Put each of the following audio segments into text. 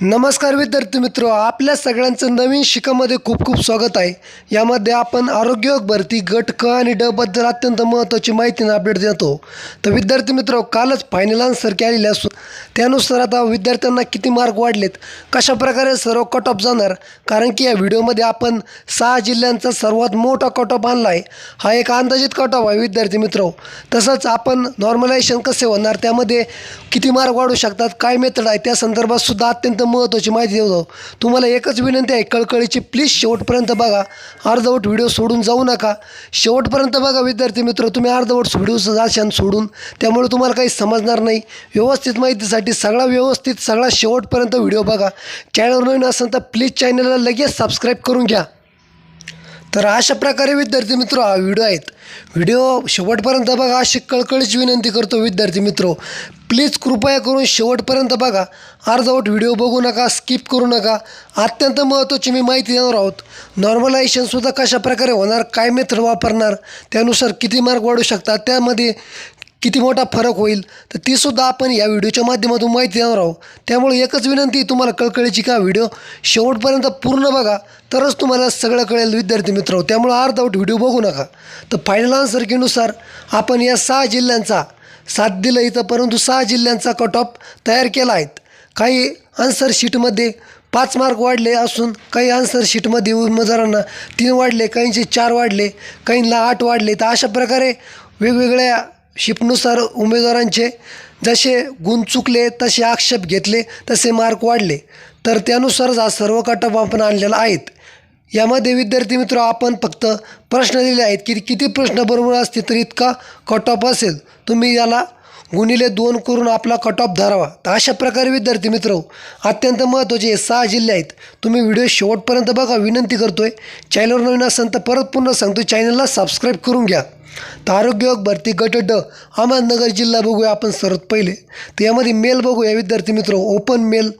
नमस्कार विद्यार्थी मित्र, आपल्या सगळ्यांचं नवीन शिकामध्ये खूप खूप स्वागत आहे। यामध्ये आपण आरोग्य भरती गट क आणि ड बद्दल अत्यंत महत्त्वाची माहिती अपडेट देतो। तर विद्यार्थी मित्र, कालच फायनल आन्सर की आलेले असून त्यानुसार आता विद्यार्थ्यांना किती मार्क वाढलेत, कशा प्रकारे सर्व कट ऑफ जाणार, कारण की या व्हिडिओमध्ये आपण 6 जिल्ह्यांचा सर्वात मोठा कट ऑफ आणला आहे। हा एक अंदाजित कट ऑफ आहे विद्यार्थी मित्र। तसंच आपण नॉर्मलायझेशन कसे होणार, त्यामध्ये किती मार्क वाढू शकतात, काय मेथड आहे, त्या संदर्भात सुद्धा अत्यंत महत्त्वाची माहिती देतो। तुम्हाला एकच विनंती आहे, कळकळीची प्लीज शेवटपर्यंत बघा, अर्धवट व्हिडिओ सोडून जाऊ नका। शेवटपर्यंत बघा विद्यार्थी मित्र, तुम्ही अर्धवट व्हिडिओ जाशान सोडून, त्यामुळे तुम्हाला काही समजणार नाही। व्यवस्थित माहितीसाठी सगळा शेवटपर्यंत व्हिडिओ बघा। चॅनलवर नवीन असेल तर प्लीज चॅनलला लगेच सबस्क्राईब करून घ्या। तर अशा प्रकारे विद्यार्थी मित्र हा व्हिडिओ आहेत, व्हिडिओ शेवटपर्यंत बघा अशी कळकळीची विनंती करतो विद्यार्थी मित्र। प्लीज कृपया करून शेवटपर्यंत बघा, अर्धवट व्हिडिओ बघू नका, स्किप करू नका। अत्यंत महत्त्वाची मी माहिती देणार आहोत। नॉर्मलायझेशनसुद्धा कशा प्रकारे होणार, काय मेथड वापरणार, त्यानुसार किती मार्क वाढू शकतात, त्यामध्ये किती मोठा फरक होईल, तर तीसुद्धा आपण या व्हिडिओच्या माध्यमातून माहिती देणार आहोत। त्यामुळे एकच विनंती तुम्हाला कळकळीची का व्हिडिओ शेवटपर्यंत पूर्ण बघा, तरच तुम्हाला सगळं कळेल विद्यार्थी मित्र। त्यामुळे अर्धवट व्हिडिओ बघू नका। तर फायनल आन्सर कीनुसार आपण या 6 जिल्ह्यांचा 7 दिलं इथं, परंतु 6 जिल्ह्यांचा कट ऑफ तयार केला आहे। काही आन्सर शीटमध्ये 5 मार्क वाढले असून काही आन्सर शीटमध्ये उमेदवारांना 3 वाढले, काहींचे 4 वाढले, काहींना 8 वाढले। तर अशा प्रकारे वेगवेगळ्या शिफ्टनुसार उमेदवारांचे जसे गुण चुकले, तसे आक्षेप घेतले, तसे मार्क वाढले। तर त्यानुसारच हा सर्व कट ऑफ आपण आणलेला आहेत। यामध्ये विद्यार्थी मित्र आपण फक्त प्रश्न दिले आहेत की किती प्रश्न बरोबर असतील तर इतका कट ऑफ असेल, तुम्ही याला गुणिले 2 करून आपला कट ऑफ धरावा। तर अशा प्रकारे विद्यार्थी मित्र अत्यंत महत्त्वाचे 6 जिल्हे आहेत। तुम्ही व्हिडिओ शेवटपर्यंत बघा, विनंती करतोय। चॅनलवर नवीन असेल तर परत पुन्हा सांगतो, चॅनलला सबस्क्राईब करून घ्या। तर आरोग्य भरती गट ड अहमदनगर जिल्हा बघूया आपण सर्वात पहिले। तर यामध्ये मेल बघूया विद्यार्थी मित्र, ओपन मेल।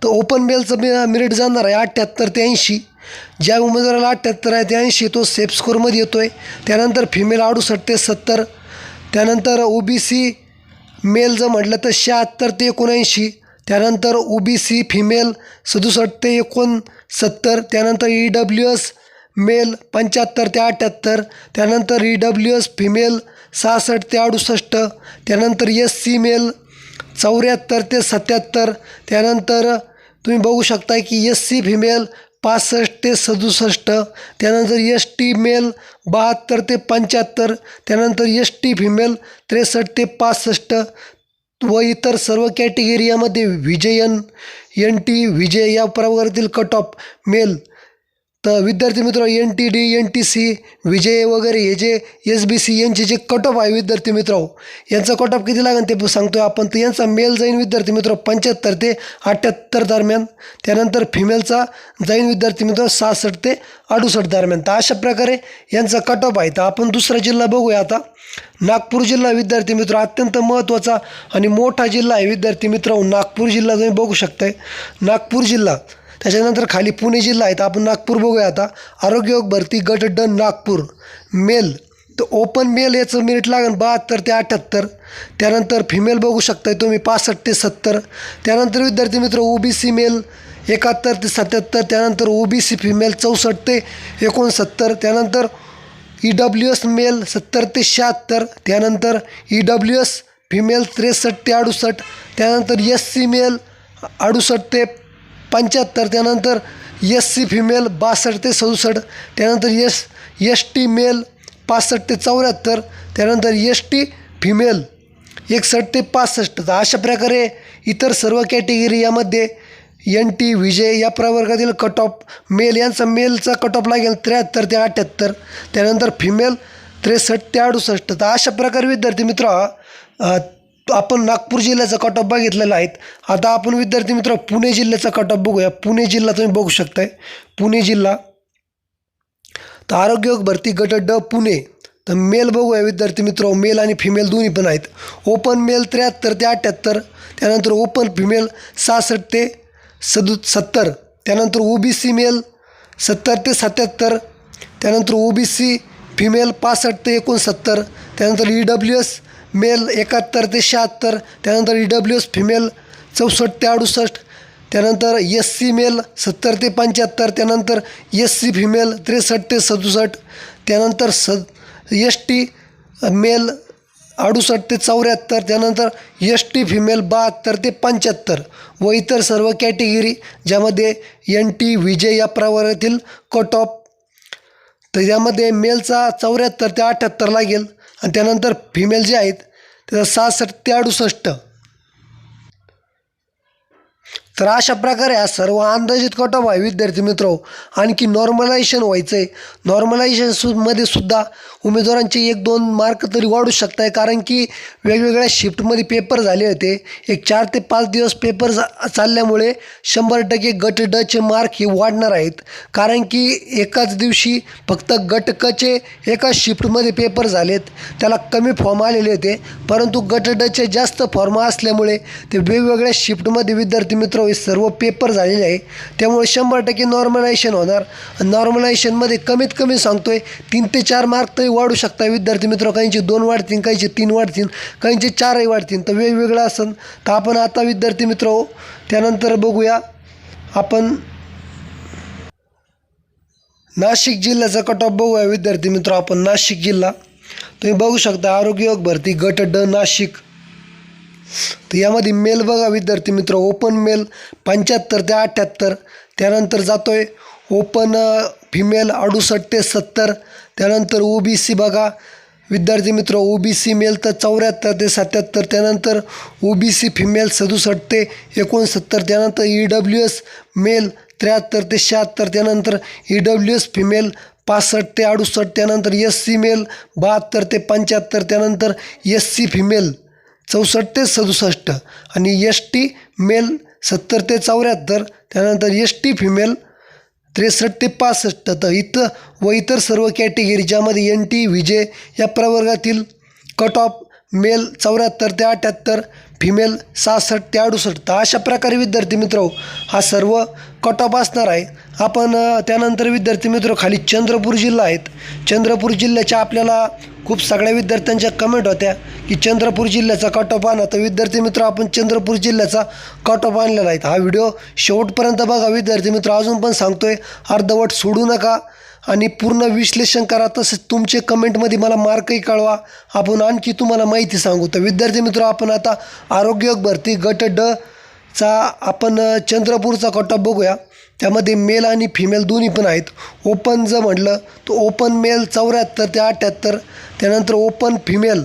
तर ओपन मेलचं मेरिट जाणार आहे 78 ते 80। ज्या उमेदवाराला 78 आहे ते 80 तो सेफ स्कोरमध्ये येतो आहे। त्यानंतर फिमेल 68 ते 70। त्यानंतर OBC मेल जर म्हटलं तर 76 ते 79। त्यानंतर OBC फिमेल 67 ते 69। त्यानंतर EWS मेल 75 ते 78। त्यानंतर EWS फिमेल 66 ते 68। त्यानंतर SC मेल 74 ते 77। त्यानंतर तुम्ही बघू शकता की SC फिमेल 65 ते 67। त्यानंतर ST मेल 72 ते 75। त्यानंतर ST फिमेल 63 ते 65 व इतर सर्व कॅटेगरी यामध्ये विजयन NT विजय या प्रवर्गातील कट ऑफ मेल। तर विद्यार्थी मित्र NTD NTC विजय वगैरे हे जे SBC यांचे जे कट ऑफ आहे विद्यार्थी मित्र, यांचा कट ऑफ किती लागेल ते सांगतो आपण। तर यांचा मेल जाईन विद्यार्थी मित्र 75 ते 78 दरम्यान। त्यानंतर फिमेलचा जाईन विद्यार्थी मित्र 66 ते 68 दरम्यान। तर अशा प्रकारे यांचा कट ऑफ आहे। तर आपण दुसरा जिल्हा बघूया आता, नागपूर जिल्हा विद्यार्थी मित्र अत्यंत महत्त्वाचा आणि मोठा जिल्हा आहे विद्यार्थी मित्र। नागपूर जिल्हा तुम्ही बघू शकताय, नागपूर जिल्हा। त्याच्यानंतर खाली पुणे जिल्हा आहे। तर आपण नागपूर बघूया आता, आरोग्य भरती गट ड नागपूर मेल। तर ओपन मेल याचं मेरिट लागेल 72 ते 78। त्यानंतर फिमेल बघू शकताय तुम्ही 65 ते 70। त्यानंतर विद्यार्थी मित्र OBC मेल 71 ते 77। त्यानंतर OBC फिमेल 64 ते 69। त्यानंतर EWS मेल 70 ते 76। त्यानंतर EWS फिमेल 63 ते 68। त्यानंतर SC मेल 68 ते 75। त्यानंतर SC फिमेल 62 ते 67। त्यानंतर ST मेल 65 ते 74। त्यानंतर ST फिमेल 61 ते 65। तर अशा प्रकारे इतर सर्व कॅटेगरी यामध्ये NT विजय या प्रवर्गातील कट ऑफ मेल, यांचा मेलचा कट ऑफ लागेल 73 ते 78। त्यानंतर फिमेल 63 ते 68। तर अशा प्रकारे विद्यार्थी मित्र आपण नागपूर जिल्ह्याचा कट ऑफ बघितलेला आहे। आता आपण विद्यार्थी मित्र पुणे जिल्ह्याचा कट ऑफ बघूया। पुणे जिल्हा तुम्ही बघू शकताय, पुणे जिल्हा। तर आरोग्य भरती गट ड पुणे। तर मेल बघूया विद्यार्थी मित्र, मेल आणि फिमेल दोन्ही पण आहेत। ओपन मेल 73 ते 78। त्यानंतर ओपन फिमेल 66 ते 70। त्यानंतर OBC मेल 70 ते 77। त्यानंतर OBC फिमेल 65 ते 69। त्यानंतर EWS मेल 71 ते 76। त्यानंतर EWS फिमेल 64 ते 68। त्यानंतर SC मेल 70 ते 75, त्यानंतर SC फिमेल 63 ते 67, त्यानंतर ST मेल 68 ते 74, त्यानंतर ST फिमेल 72 ते 75 व इतर सर्व कॅटेगरी ज्यामध्ये NT VJ या प्रवर्गातील कट ऑफ. तर यामध्ये मेलचा 74 ते 78 लागेल आणि त्यानंतर फिमेल जे आहेत त्याचा 66 ते 68. तर अशा प्रकारे हा सर्व अंदाजित कट ऑफ आहे विद्यार्थी मित्र. आणखी नॉर्मलायझेशन व्हायचं आहे. नॉर्मलायझेशनमध्ये सुद्धा उमेदवारांचे 1-2 मार्क तरी वाढू शकत आहे, कारण की वेगवेगळ्या शिफ्टमध्ये पेपर झाले होते. एक 4 ते 5 दिवस पेपर चालल्यामुळे 100% गट डचे मार्क हे वाढणार आहेत, कारण की एकाच दिवशी फक्त गट कचे एकाच शिफ्टमध्ये पेपर झालेत, त्याला कमी फॉर्म आलेले होते. परंतु गट डचे जास्त फॉर्म असल्यामुळे ते वेगवेगळ्या शिफ्टमध्ये विद्यार्थी मित्र हे सर्व पेपर झालेले आहे. त्यामुळे 100% नॉर्मलायझेशन होणार. नॉर्मलायझेशनमध्ये कमीत कमी सांगतोय 3 ते 4 मार्क तरी वाढू शकता विद्यार्थी मित्र. काहींचे 2 वाढतील, काहींचे 3 वाढतील, काहींचे 4ही वाढतील. तर वेगवेगळं असेल. तर आपण आता विद्यार्थी मित्र त्यानंतर बघूया आपण नाशिक जिल्ह्याचा कट ऑफ बघूया विद्यार्थी मित्र. आपण नाशिक जिल्हा तुम्ही बघू शकता, आरोग्य विभाग भरती गट ड नाशिक. तर यामध्ये मेल बघा विद्यार्थी मित्र, ओपन मेल 75 ते 78, त्यानंतर जातोय ओपन फिमेल 68 ते 70, त्यानंतर OBC बघा विद्यार्थी मित्र, OBC मेल तर 74 ते 77, त्यानंतर OBC फिमेल 67 ते 69, त्यानंतर EWS मेल 73 ते 76, त्यानंतर EWS फिमेल 65 ते 68, त्यानंतर SC मेल 72 ते 75, त्यानंतर SC फिमेल 64 ते 67 आणि ST मेल 70 ते 74, त्यानंतर ST फिमेल 63 ते 65. तर इतर सर्व कॅटेगरी ज्यामध्ये NT VJ या प्रवर्गातील कट ऑफ मेल 74 ते 78, फिमेल 66 ते 68. तर अशा प्रकारे विद्यार्थी मित्र हा सर्व कट ऑफ असणार आहे. आपण त्यानंतर विद्यार्थी मित्र खाली चंद्रपूर जिल्हा आहेत. चंद्रपूर जिल्ह्याच्या आपल्याला खूप सगळ्या विद्यार्थ्यांच्या कमेंट होत्या की चंद्रपूर जिल्ह्याचा कट ऑफ आणा. तर विद्यार्थी मित्र आपण चंद्रपूर जिल्ह्याचा कट ऑफ आणलेला आहे. हा व्हिडिओ शेवटपर्यंत बघा विद्यार्थी मित्र. अजून पण सांगतोय, अर्धवट सोडू नका आणि पूर्ण विश्लेषण करा. तसेच तुमचे कमेंटमध्ये मला मार्कही कळवा, आपण आणखी तुम्हाला माहिती सांगू. तर विद्यार्थी मित्र आपण आता आरोग्य भरती गट ड चा आपण चंद्रपूरचा कट ऑफ बघूया. त्यामध्ये मेल आणि फिमेल दोन्ही पण आहेत. ओपन जर म्हटलं तर ओपन मेल 74 ते 78, त्यानंतर ओपन फिमेल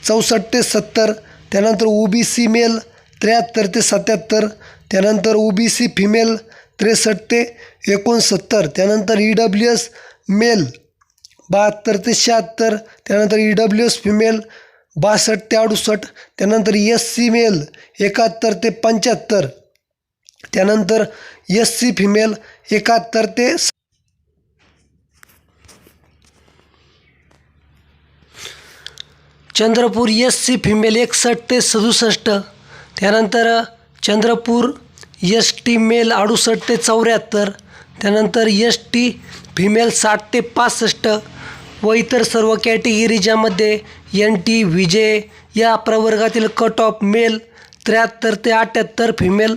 64 ते 70, त्यानंतर OBC मेल 73 ते 77, त्यानंतर OBC फिमेल 63 ते 69, त्यानंतर EWS मेल 72 ते 76, त्यानंतर EWS फिमेल 62 ते 68, त्यानंतर SC मेल 71 ते 75, त्यानंतर SC फिमेल 71 ते चंद्रपूर SC फिमेल 61 ते 67, त्यानंतर चंद्रपूर ST मेल 68 ते 74, त्यानंतर ST फिमेल 60 ते 65 व इतर सर्व कॅटेगरी ज्यामध्ये NT VJ या प्रवर्गातील कट ऑफ मेल 73 ते 78, फिमेल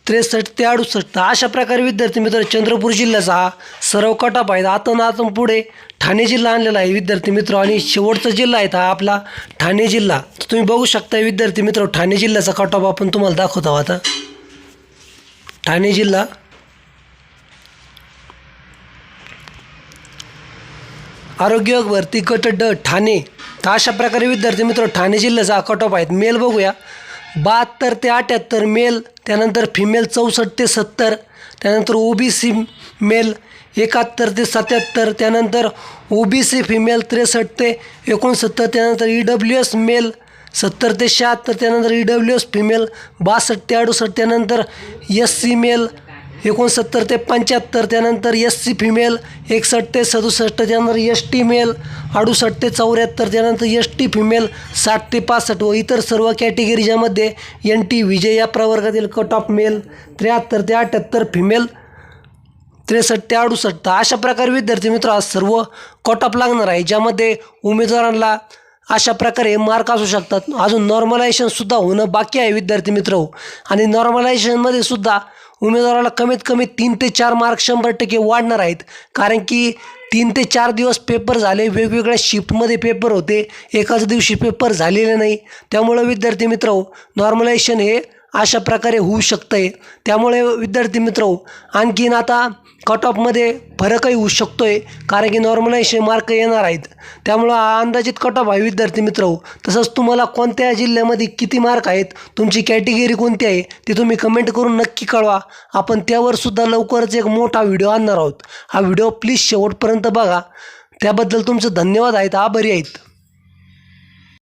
63 ते 68. अशा प्रकारे विद्यार्थी मित्र चंद्रपूर जिल्ह्याचा हा सर्व कट ऑफ आहे. आता पुढे ठाणे जिल्हा आणलेला आहे विद्यार्थी मित्र आणि शेवटचा जिल्हा आहे हा आपला ठाणे जिल्हा. तुम्ही बघू शकता विद्यार्थी मित्र, ठाणे जिल्ह्याचा कट ऑफ आपण तुम्हाला दाखवत आहोत. आता ठाणे जिल्हा आरोग्य भरती गट ड ठाणे. तर अशा प्रकारे विद्यार्थी मित्र ठाणे जिल्ह्याचा कट ऑफ आहेत. मेल बघूया 72 ते 78 मेल, त्यानंतर फिमेल 64 ते 70, त्यानंतर OBC मेल 71 ते 77, त्यानंतर OBC फिमेल 63 ते 69, त्यानंतर EWS मेल 70 ते 76, त्यानंतर EWS फिमेल 62 ते 68, त्यानंतर SC मेल 69 ते 75, त्यानंतर SC फिमेल 61 ते 67, त्यानंतर ST मेल 68 ते 74, त्यानंतर ST फिमेल 60 ते 65 व इतर सर्व कॅटेगरी ज्यामध्ये NT VJ या प्रवर्गातील कट ऑफ मेल 73 ते 78, फिमेल 63 ते 68. अशा प्रकारे विद्यार्थी मित्र आज सर्व कट ऑफ लागणार आहे, ज्यामध्ये उमेदवारांना अशा प्रकारे मार्क असू शकतात. अजून नॉर्मलायझेशनसुद्धा होणं बाकी आहे विद्यार्थी मित्र. आणि नॉर्मलायझेशनमध्ये सुद्धा उमेदवाराला कमीत कमी 3 ते 4 मार्क 100% वाढणार आहेत. कारण की 3 ते 4 दिवस पेपर झाले, वेगवेगळ्या शिफ्टमध्ये पेपर होते, एकाच दिवशी पेपर झालेले नाही. त्यामुळं विद्यार्थी मित्र नॉर्मलायझेशन हे अशा प्रकारे होऊ शकतं आहे. त्यामुळे विद्यार्थी मित्र आणखीन आता कट ऑफमध्ये फरकही होऊ शकतो आहे, कारण की नॉर्मलायझेशन मार्क येणार आहेत. त्यामुळं हा अंदाजित कट ऑफ आहे विद्यार्थी मित्र. तसंच तुम्हाला कोणत्या जिल्ह्यामध्ये किती मार्क आहेत, तुमची कॅटेगरी कोणती आहे ते तुम्ही कमेंट करून नक्की कळवा. आपण त्यावरसुद्धा लवकरच एक मोठा व्हिडिओ आणणार आहोत. हा व्हिडिओ प्लीज शेवटपर्यंत बघा. त्याबद्दल तुमचं धन्यवाद आहेत, आभारी आहेत.